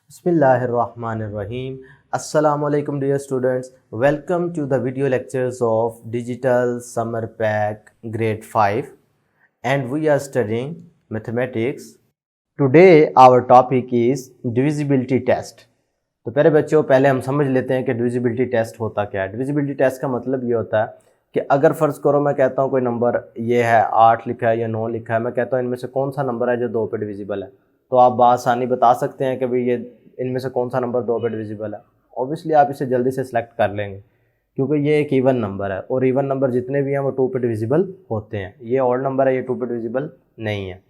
Bismillahirrahmanirrahim. Assalamualaikum dear students. Welcome to the video lectures of Digital Summer Pack Grade 5 and we are studying mathematics. Today our topic is divisibility test. तो प्यारे बच्चों पहले हम समझ लेते हैं कि डिविजिबिलिटी टेस्ट होता क्या है। डिविजिबिलिटी टेस्ट का मतलब ये होता है कि अगर फ़र्ज़ करो मैं कहता हूँ कोई नंबर ये है 8 लिखा है या 9 लिखा है, मैं कहता हूँ इनमें से कौन सा नंबर है जो 2 पे डिविजिबल है, तो आप बआसानी बता सकते हैं कि भाई ये इनमें से कौन सा नंबर 2 पे डिविजिबल है। ऑब्वियसली आप इसे जल्दी से सिलेक्ट कर लेंगे क्योंकि ये एक इवन नंबर है और इवन नंबर जितने भी हैं वो 2 पे डिविजिबल होते हैं। ये ऑड नंबर है, ये 2 पे डिविजिबल नहीं है।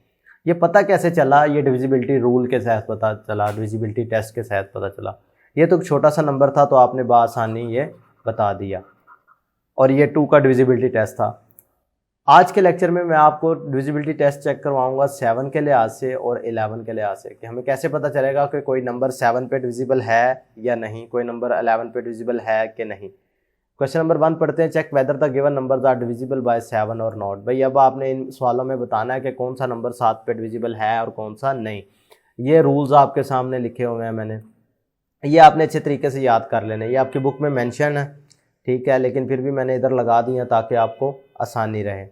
ये पता कैसे चला? ये डिविजिबिलिटी रूल के तहत पता चला, डिविजिबिलिटी टेस्ट के तहत पता चला। ये तो एक छोटा सा नंबर था तो आपने बआसानी ये बता दिया और ये 2 का डिविजिबिलिटी टेस्ट था। आज के लेक्चर में मैं आपको डिविजिबिलिटी टेस्ट चेक करवाऊंगा 7 के लिहाज से और 11 के लिहाज से कि हमें कैसे पता चलेगा कि कोई नंबर 7 पे डिविजिबल है या नहीं, कोई नंबर 11 पे डिविजिबल है कि नहीं। क्वेश्चन नंबर 1 पढ़ते हैं। Check whether the given numbers are divisible by 7 और नॉट। भाई अब आपने इन सवालों में बताना है कि कौन सा नंबर 7 पे डिविजिबल है और कौन सा नहीं। ये रूल्स आपके सामने लिखे हुए हैं मैंने, ये आपने अच्छे तरीके से याद कर लेना। ये आपकी बुक में मेंशन है, ठीक है, लेकिन फिर भी मैंने इधर लगा दिया ताकि आपको आसानी रहे।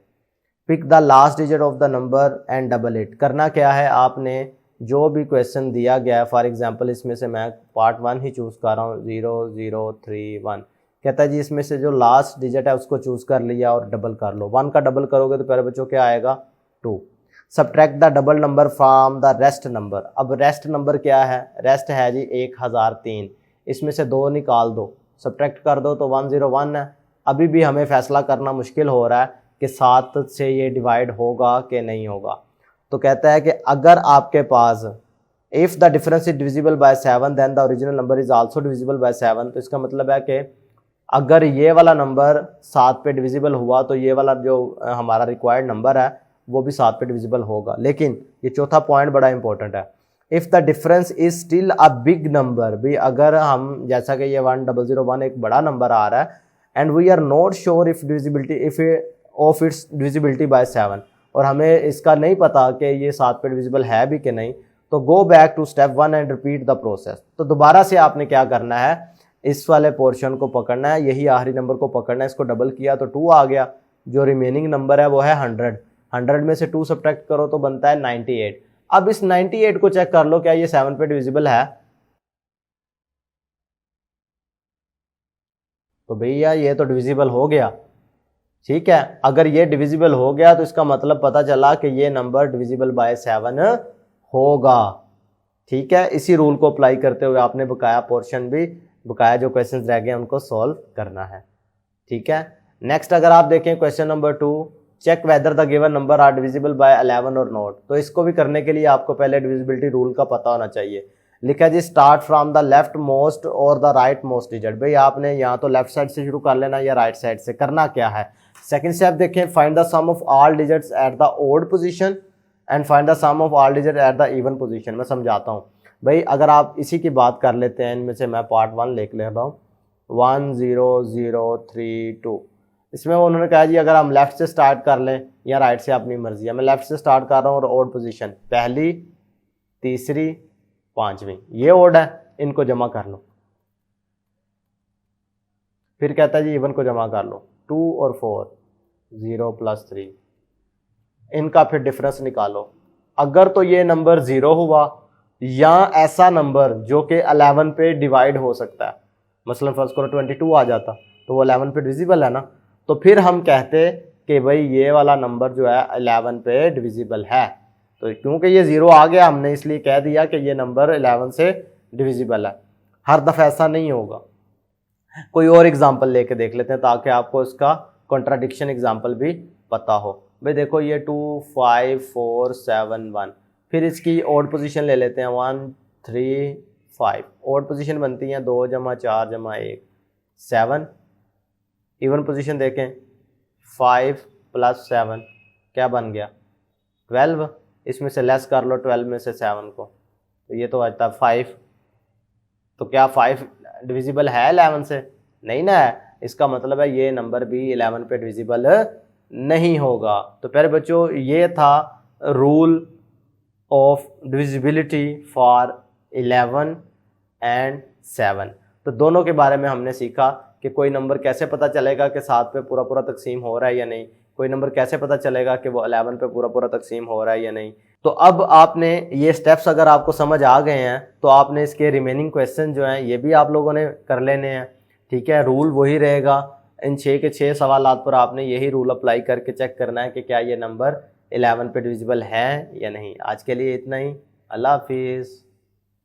Pick the last digit of the number and double it. करना क्या है, आपने जो भी क्वेश्चन दिया गया है, फॉर एग्जांपल इसमें से मैं पार्ट 1 ही चूज़ कर रहा हूँ, 0 0 3 1। कहता है जी इसमें से जो लास्ट डिजिट है उसको चूज़ कर लिया और डबल कर लो। 1 का डबल करोगे तो प्यारे बच्चों क्या आएगा? 2। Subtract the double number from the rest number. अब रेस्ट नंबर क्या है? रेस्ट है जी 1003, इसमें से 2 निकाल दो, सब्ट्रैक्ट कर दो तो 101 है। अभी भी हमें फैसला करना मुश्किल हो रहा है कि 7 से ये डिवाइड होगा कि नहीं होगा। तो कहता है कि अगर आपके पास if the difference is divisible by 7 then the original number is also divisible by 7। तो इसका मतलब है कि अगर ये वाला नंबर 7 पे डिविजिबल हुआ तो ये वाला जो हमारा रिक्वायर्ड नंबर है वो भी 7 पे डिविजिबल होगा। लेकिन ये चौथा पॉइंट बड़ा इंपॉर्टेंट है, if the difference is still a big number. भी अगर हम जैसा कि ये 1001 एक बड़ा नंबर आ रहा है and we are not sure if divisibility if of its divisibility by 7, और हमें इसका नहीं पता कि ये 7 पे डिविजिबल है भी कि नहीं, तो go back to step 1 and repeat the process. तो दोबारा से आपने क्या करना है, इस वाले पोर्शन को पकड़ना है, यही आखिरी नंबर को पकड़ना है। इसको डबल किया तो 2 आ गया, जो रिमेनिंग नंबर है वो है 100। 100 में से 2 सब्ट्रैक्ट करो तो बनता है 98। अब इस 98 को चेक कर लो क्या ये 7 पे डिविजिबल है। तो भैया ये तो डिविजिबल हो गया, ठीक है। अगर ये डिविजिबल हो गया तो इसका मतलब पता चला कि ये नंबर डिविजिबल बाय 7 होगा, ठीक है। इसी रूल को अप्लाई करते हुए आपने बकाया पोर्शन भी, बकाया जो क्वेश्चंस रह गए उनको सॉल्व करना है, ठीक है। नेक्स्ट अगर आप देखें question number 2, check whether the given number are divisible by 11 और नॉट। तो इसको भी करने के लिए आपको पहले डिविजिबिलिटी रूल का पता होना चाहिए। लिखा जी start from the left most और द राइट मोस्ट डिजिट। भाई आपने यहाँ तो लेफ्ट साइड से शुरू कर लेना या राइट साइड से। करना क्या है, सेकंड स्टेप देखें, find the sum of all digits at the odd position and find the sum of all digit at the even position. मैं समझाता हूँ भाई, अगर आप इसी की बात कर लेते हैं, इनमें से मैं पार्ट 1 लिख लेता हूँ, 1 0 0 3 2। इसमें उन्होंने कहा जी अगर हम लेफ्ट से स्टार्ट कर लें या राइट से, अपनी मर्जी है। मैं लेफ्ट से स्टार्ट कर रहा हूँ और ओड पोजीशन, पहली तीसरी पांचवी, ये ओड है, इनको जमा कर लो। फिर कहता है जी इवन को जमा कर लो, 2 और 4, 0 + 3, इनका फिर डिफरेंस निकालो। अगर तो ये नंबर 0 हुआ या ऐसा नंबर जो कि 11 पे डिवाइड हो सकता है, मसलन फर्स्ट करो 22 आ जाता तो वो 11 पे डिविजिबल है ना, तो फिर हम कहते कि भाई ये वाला नंबर जो है 11 पे डिविजिबल है। तो क्योंकि ये 0 आ गया हमने इसलिए कह दिया कि ये नंबर 11 से डिविजिबल है। हर दफ़ा ऐसा नहीं होगा। कोई और एग्जांपल लेके देख लेते हैं ताकि आपको इसका कॉन्ट्राडिक्शन एग्जांपल भी पता हो। भाई देखो ये 2 5 4 7 1, फिर इसकी ओड पोजीशन ले लेते हैं, 1 3 5। ओड पोजीशन बनती है 2 + 4 + 1 7। इवन पोजीशन देखें 5 + 7 क्या बन गया 12। इसमें से लेस कर लो 12 में से 7 को, तो ये तो आता है 5। तो क्या 5 डिविजिबल है 11 से? नहीं ना है। इसका मतलब है ये नंबर भी 11 पे डिविजिबल नहीं होगा। तो प्यारे बच्चों ये था rule of divisibility for 11 and 7। तो दोनों के बारे में हमने सीखा कि कोई नंबर कैसे पता चलेगा कि 7 पे पूरा पूरा तकसीम हो रहा है या नहीं, कोई नंबर कैसे पता चलेगा कि वो 11 पे पूरा पूरा तकसीम हो रहा है या नहीं। तो अब आपने ये स्टेप्स अगर आपको समझ आ गए हैं तो आपने इसके रिमेनिंग क्वेश्चन जो हैं ये भी आप लोगों ने कर लेने हैं। ठीक है, रूल वही रहेगा, इन 6 के 6 सवालात पर आपने यही रूल अप्लाई करके चेक करना है कि क्या ये नंबर 11 पे डिविजिबल है या नहीं। आज के लिए इतना ही, अल्लाह हाफिज़।